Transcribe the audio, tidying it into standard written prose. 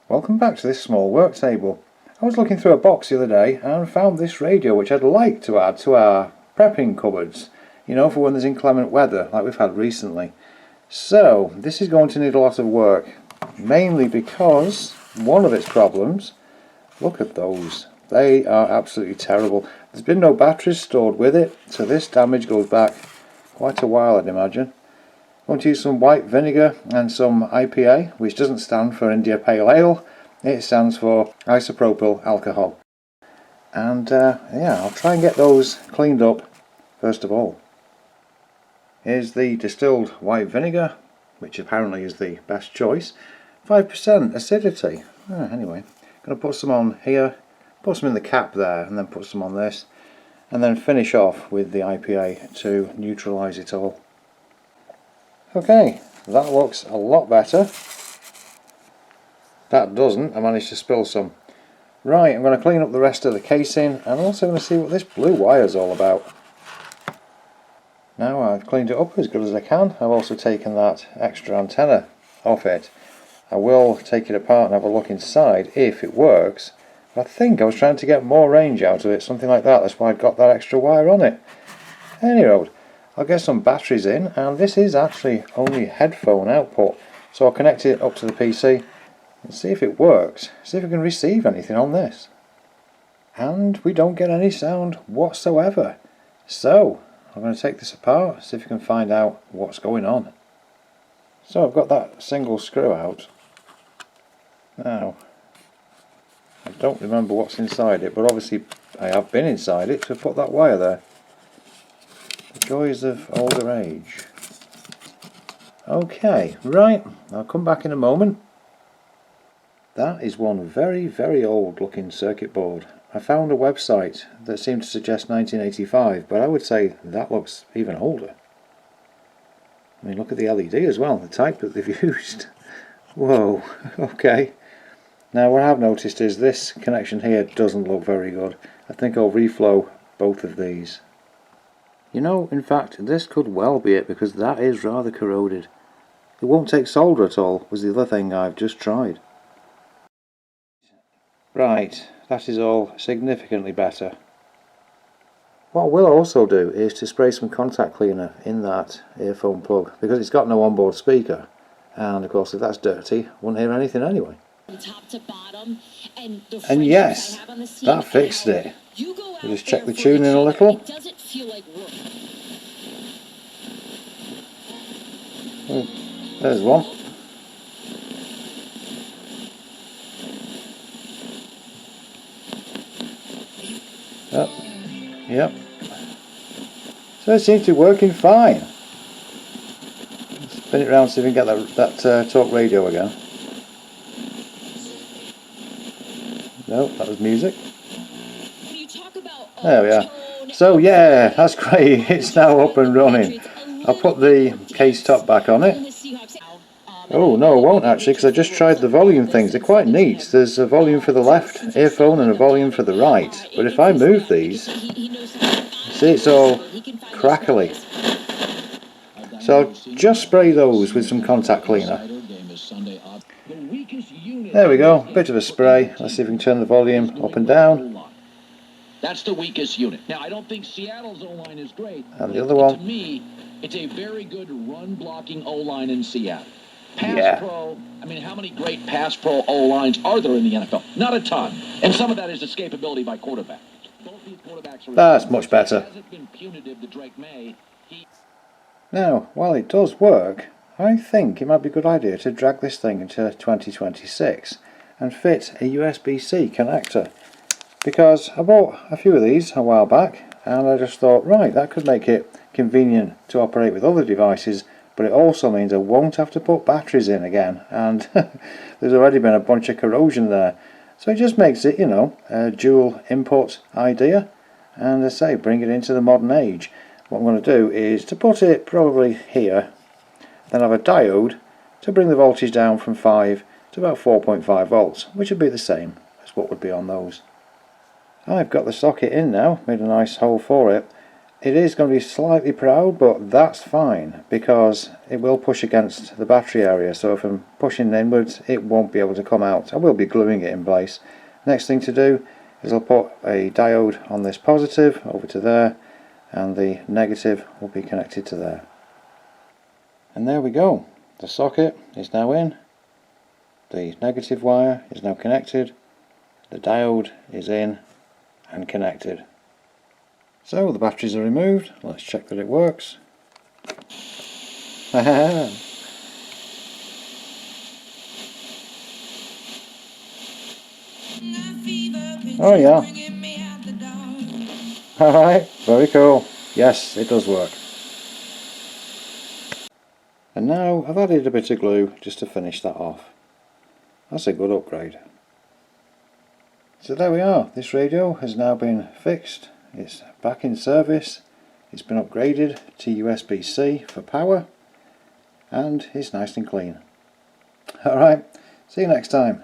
Welcome back to this small work table. I was looking through a box the other day and found this radio which I'd like to add to our prepping cupboards, you know, for when there's inclement weather like we've had recently. So this is going to need a lot of work, mainly because one of its problems, look at those, they are absolutely terrible. There's been no batteries stored with it, so this damage goes back quite a while, I'd imagine. I'm going to use some white vinegar and some IPA, which doesn't stand for India Pale Ale, it stands for isopropyl alcohol. And yeah, I'll try and get those cleaned up first of all. Here's the distilled white vinegar, which apparently is the best choice. 5% acidity. Anyway, I'm going to put some on here, put some in the cap there, and then put some on this, and then finish off with the IPA to neutralise it all. Okay, that looks a lot better. That doesn't, I managed to spill some. Right, I'm going to clean up the rest of the casing, and I'm also going to see what this blue wire is all about. Now I've cleaned it up as good as I can. I've also taken that extra antenna off it. I will take it apart and have a look inside if it works. I think I was trying to get more range out of it, something like that. That's why I've got that extra wire on it. Anyway, I'll get some batteries in, and this is actually only headphone output, so I'll connect it up to the PC and see if it works, see if I can receive anything on this. And we don't get any sound whatsoever. So I'm going to take this apart, see if I can find out what's going on. So I've got that single screw out. Now, I don't remember what's inside it, but obviously I have been inside it to put that wire there. The joys of older age. Okay, right, I'll come back in a moment. That is one very, very old looking circuit board. I found a website that seemed to suggest 1985, but I would say that looks even older. I mean, look at the LED as well, the type that they've used. Whoa, okay. Now what I've noticed is this connection here doesn't look very good. I think I'll reflow both of these. You know, in fact, this could well be it, because that is rather corroded. It won't take solder at all, was the other thing I've just tried. Right, that is all significantly better. What we'll also do is to spray some contact cleaner in that earphone plug, because it's got no onboard speaker, and of course if that's dirty, I won't hear anything anyway. Top to bottom, and yes, that fixed it. We'll just check the tuning a little. There's one. Yep. So it seems to be working fine. Spin it around, see if we can get that talk radio again. No, that was music. There we are. So yeah, that's great. It's now up and running. I'll put the case top back on it. Oh no, I won't actually, because I just tried the volume things. They're quite neat. There's a volume for the left earphone and a volume for the right. But if I move these, see, it's all crackly. So I'll just spray those with some contact cleaner. There we go, bit of a spray. Let's see if we can turn the volume up and down. That's the weakest unit. Now, I don't think Seattle's O-line is great. And the other one. To me, it's a very good run-blocking O-line in Seattle. Pass pro, I mean, how many great pass pro O-lines are there in the NFL? Not a ton. And some of that is escapability by quarterback. Both these quarterbacks are... That's much better. Now, while it does work, I think it might be a good idea to drag this thing into 2026 and fit a USB-C connector. Because I bought a few of these a while back, and I just thought, right, that could make it convenient to operate with other devices, but it also means I won't have to put batteries in again, and there's already been a bunch of corrosion there. So it just makes it, you know, a dual input idea, and as I say, bring it into the modern age. What I'm going to do is to put it probably here, then have a diode to bring the voltage down from 5 to about 4.5 volts, which would be the same as what would be on those. I've got the socket in now, made a nice hole for it, It is going to be slightly proud, but that's fine because it will push against the battery area, so if I'm pushing inwards it won't be able to come out. I will be gluing it in place. Next thing to do is I'll put a diode on this positive over to there, and the negative will be connected to there. And there we go, the socket is now in, the negative wire is now connected, the diode is in and connected. So the batteries are removed. Let's check that it works. Oh yeah. Alright, very cool. Yes, it does work. And now I've added a bit of glue just to finish that off. That's a good upgrade. So there we are. This radio has now been fixed. It's back in service, it's been upgraded to USB-C for power, and it's nice and clean. Alright, see you next time.